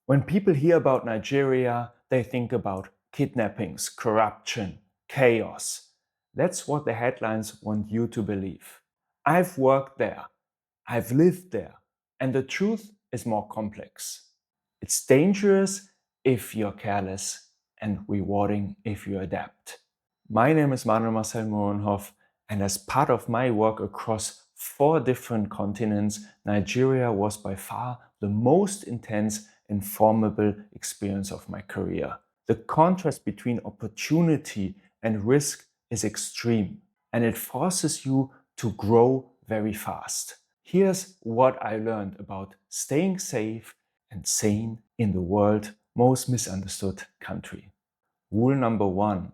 When people hear about Nigeria, they think about kidnappings, corruption, chaos. That's what the headlines want you to believe. I've worked there, I've lived there, and the truth is more complex. It's dangerous if you're careless and rewarding if you adapt. My name is Manuel Marcel Mohrenhoff, and as part of my work across 4 different continents, Nigeria was by far the most intense and formidable experience of my career. The contrast between opportunity and risk is extreme, and it forces you to grow very fast. Here's what I learned about staying safe and sane in the world's most misunderstood country. Rule number 1,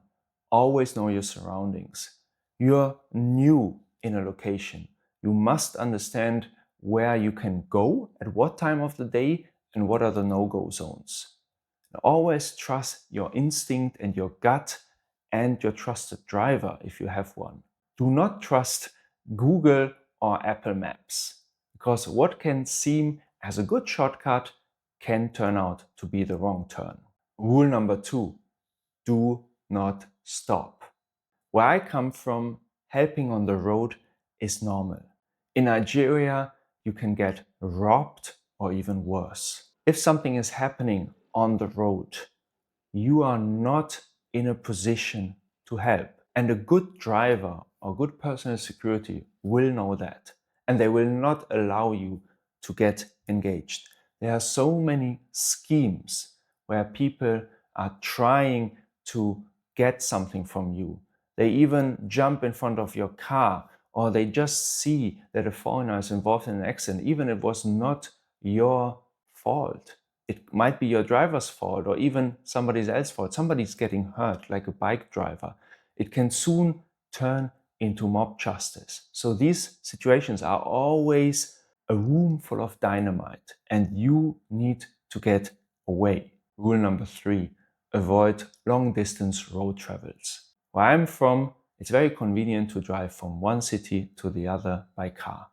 always know your surroundings. You're new in a location. You must understand where you can go, at what time of the day, and what are the no-go zones. And always trust your instinct and your gut and your trusted driver if you have one. Do not trust Google or Apple Maps, because what can seem as a good shortcut can turn out to be the wrong turn. Rule number 2, do not stop. Where I come from, helping on the road is normal. In Nigeria, you can get robbed or even worse. If something is happening on the road, you are not in a position to help. And a good driver or good personal security will know that. And they will not allow you to get engaged. There are so many schemes where people are trying to get something from you. They even jump in front of your car, or they just see that a foreigner is involved in an accident, even if it was not your fault. It might be your driver's fault or even somebody else's fault. Somebody's getting hurt, like a bike driver. It can soon turn into mob justice. So these situations are always a room full of dynamite, and you need to get away. Rule number 3, avoid long-distance road travels. Where I'm from, it's very convenient to drive from one city to the other by car.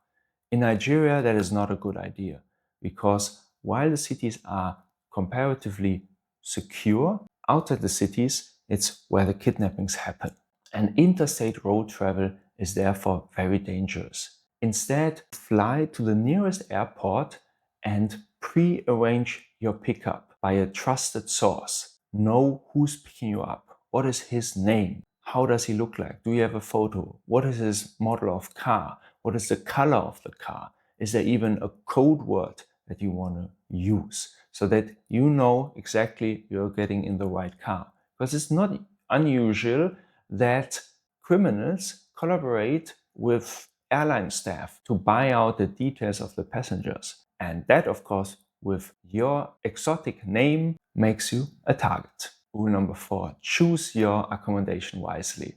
In Nigeria, that is not a good idea, because while the cities are comparatively secure, outside the cities, it's where the kidnappings happen. And interstate road travel is therefore very dangerous. Instead, fly to the nearest airport and pre-arrange your pickup by a trusted source. Know who's picking you up. What is his name? How does he look like? Do you have a photo? What is his model of car? What is the color of the car? Is there even a code word that you want to use so that you know exactly you're getting in the right car? Because it's not unusual that criminals collaborate with airline staff to buy out the details of the passengers. And that, of course, with your exotic name, makes you a target. Rule number 4, choose your accommodation wisely.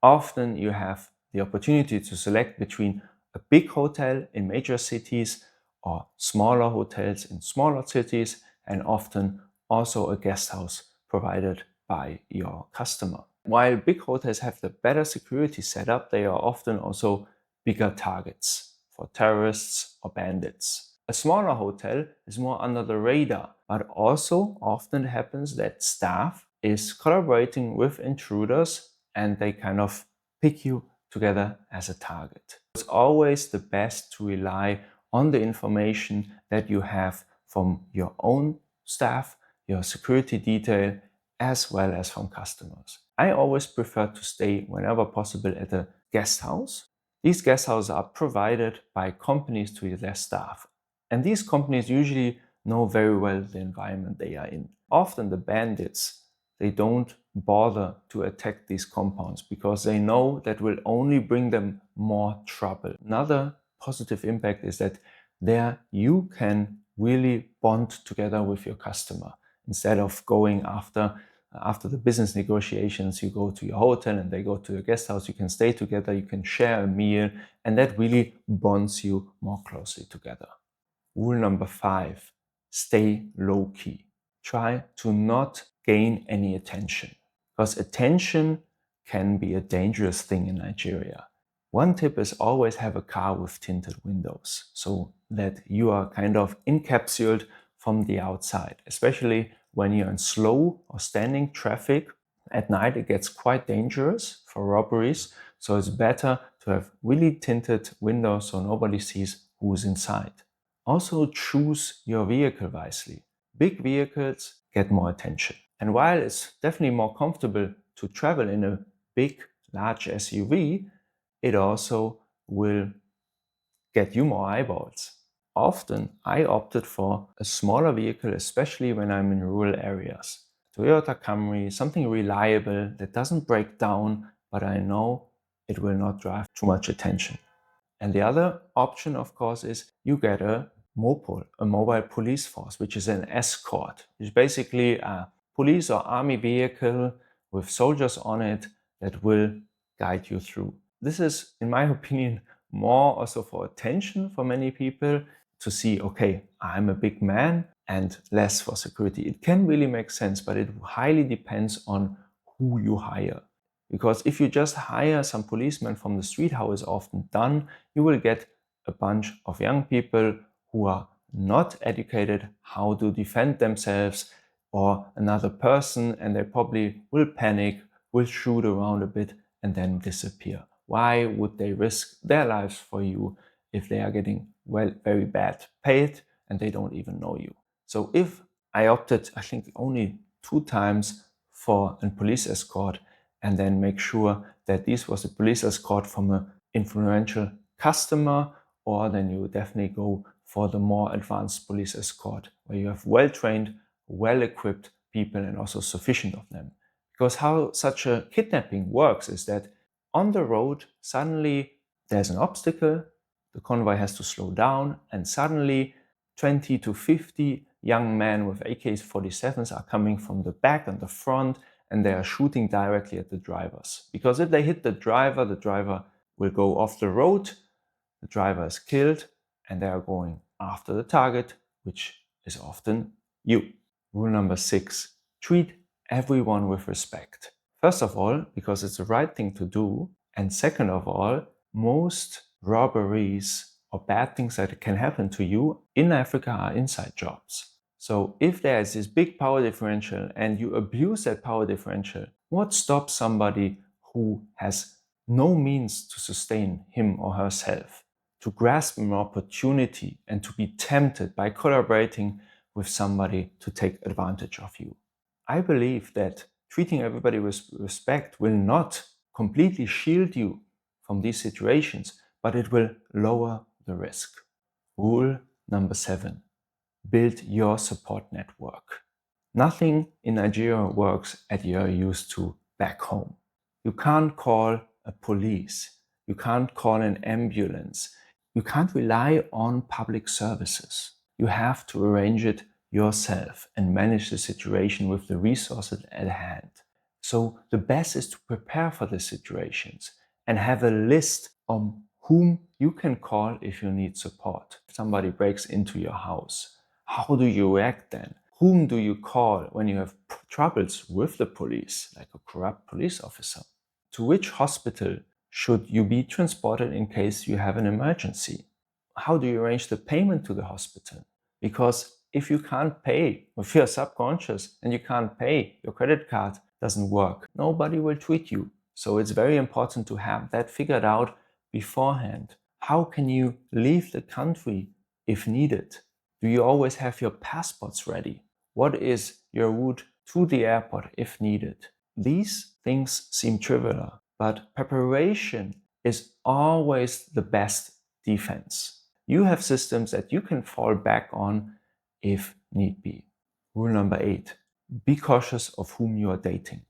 Often you have the opportunity to select between a big hotel in major cities or smaller hotels in smaller cities, and often also a guest house provided by your customer. While big hotels have the better security setup, they are often also bigger targets for terrorists or bandits. A smaller hotel is more under the radar, but also often happens that staff is collaborating with intruders and they kind of pick you together as a target. It's always the best to rely on the information that you have from your own staff, your security detail, as well as from customers. I always prefer to stay whenever possible at a guest house. These guest houses are provided by companies to their staff. And these companies usually know very well the environment they are in. Often the bandits, they don't bother to attack these compounds because they know that will only bring them more trouble. Another positive impact is that there you can really bond together with your customer. Instead of going after the business negotiations, you go to your hotel and they go to your guest house, you can stay together, you can share a meal, and that really bonds you more closely together. Rule number 5, stay low-key. Try to not gain any attention, because attention can be a dangerous thing in Nigeria. One tip is always have a car with tinted windows so that you are kind of encapsulated from the outside, especially when you're in slow or standing traffic. At night, it gets quite dangerous for robberies, so it's better to have really tinted windows so nobody sees who's inside. Also, choose your vehicle wisely. Big vehicles get more attention. And while it's definitely more comfortable to travel in a big, large SUV, it also will get you more eyeballs. Often, I opted for a smaller vehicle, especially when I'm in rural areas. Toyota Camry, something reliable that doesn't break down, but I know it will not drive too much attention. And the other option, of course, is you get a MOPOL, a mobile police force, which is an escort. It's basically a police or army vehicle with soldiers on it that will guide you through. This is, in my opinion, more also for attention for many people to see, okay, I'm a big man, and less for security. It can really make sense, but it highly depends on who you hire. Because if you just hire some policemen from the street, how is often done, you will get a bunch of young people who are not educated how to defend themselves or another person, and they probably will panic, will shoot around a bit, and then disappear. Why would they risk their lives for you if they are getting very bad paid and they don't even know you? So if I opted, I think only 2 times for a police escort, and then make sure that this was a police escort from an influential customer, or then you definitely go for the more advanced police escort, where you have well-trained, well-equipped people and also sufficient of them. Because how such a kidnapping works is that on the road, suddenly there's an obstacle, the convoy has to slow down, and suddenly 20 to 50 young men with AK-47s are coming from the back and the front, and they are shooting directly at the drivers. Because if they hit the driver will go off the road, the driver is killed, and they are going after the target, which is often you. Rule number 6, treat everyone with respect. First of all, because it's the right thing to do, and second of all, most robberies or bad things that can happen to you in Africa are inside jobs. So if there is this big power differential and you abuse that power differential, what stops somebody who has no means to sustain him or herself to grasp an opportunity and to be tempted by collaborating with somebody to take advantage of you? I believe that treating everybody with respect will not completely shield you from these situations, but it will lower the risk. Rule number 7, build your support network. Nothing in Nigeria works as you're used to back home. You can't call a police. You can't call an ambulance. You can't rely on public services. You have to arrange it yourself and manage the situation with the resources at hand. So the best is to prepare for the situations and have a list on whom you can call if you need support. If somebody breaks into your house, how do you react then? Whom do you call when you have troubles with the police, like a corrupt police officer? To which hospital should you be transported in case you have an emergency? How do you arrange the payment to the hospital? Because if you can't pay, if you're subconscious and you can't pay, your credit card doesn't work, nobody will treat you. So it's very important to have that figured out beforehand. How can you leave the country if needed? Do you always have your passports ready? What is your route to the airport if needed? These things seem trivial, but preparation is always the best defense. You have systems that you can fall back on if need be. Rule number 8, be cautious of whom you are dating.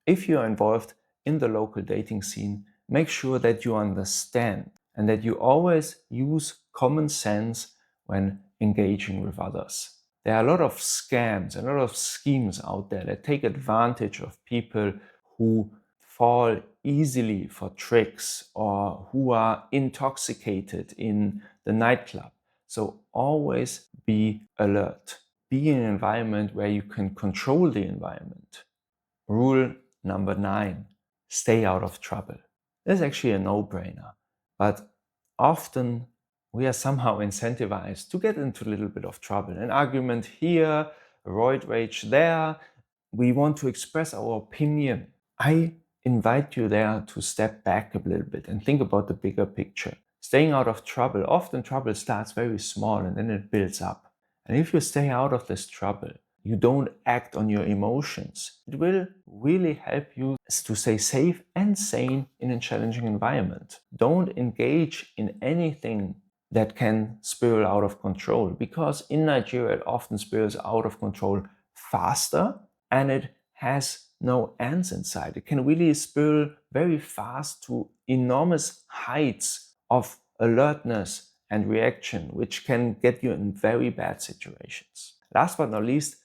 If you are involved in the local dating scene, make sure that you understand and that you always use common sense when engaging with others. There are a lot of scams, a lot of schemes out there that take advantage of people who fall easily for tricks or who are intoxicated in the nightclub. So always be alert. Be in an environment where you can control the environment. Rule number 9, stay out of trouble. This is actually a no-brainer, but often we are somehow incentivized to get into a little bit of trouble. An argument here, a roid rage there. We want to express our opinion. I invite you there to step back a little bit and think about the bigger picture. Staying out of trouble, often trouble starts very small and then it builds up. And if you stay out of this trouble, you don't act on your emotions, it will really help you to stay safe and sane in a challenging environment. Don't engage in anything that can spiral out of control, because in Nigeria it often spirals out of control faster and it has no ends in sight. It can really spiral very fast to enormous heights of alertness and reaction, which can get you in very bad situations. Last but not least,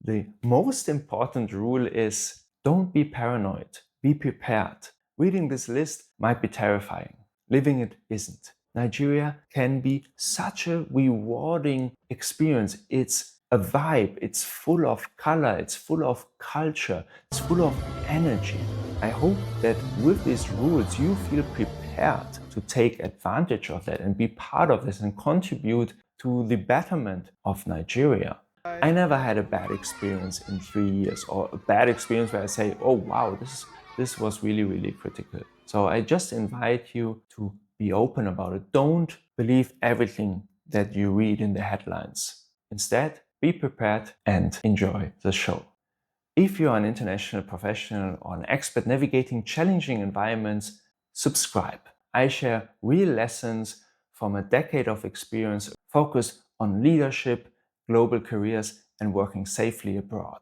the most important rule is don't be paranoid, be prepared. Reading this list might be terrifying. Living it isn't. Nigeria can be such a rewarding experience. It's a vibe, it's full of color, it's full of culture, it's full of energy. I hope that with these rules you feel prepared to take advantage of that and be part of this and contribute to the betterment of Nigeria. I never had a bad experience in 3 years, or a bad experience where I say, oh wow, this was really, really critical. So I just invite you to be open about it. Don't believe everything that you read in the headlines. Instead, be prepared and enjoy the show. If you are an international professional or an expert navigating challenging environments, subscribe. I share real lessons from a decade of experience focused on leadership, global careers, and working safely abroad.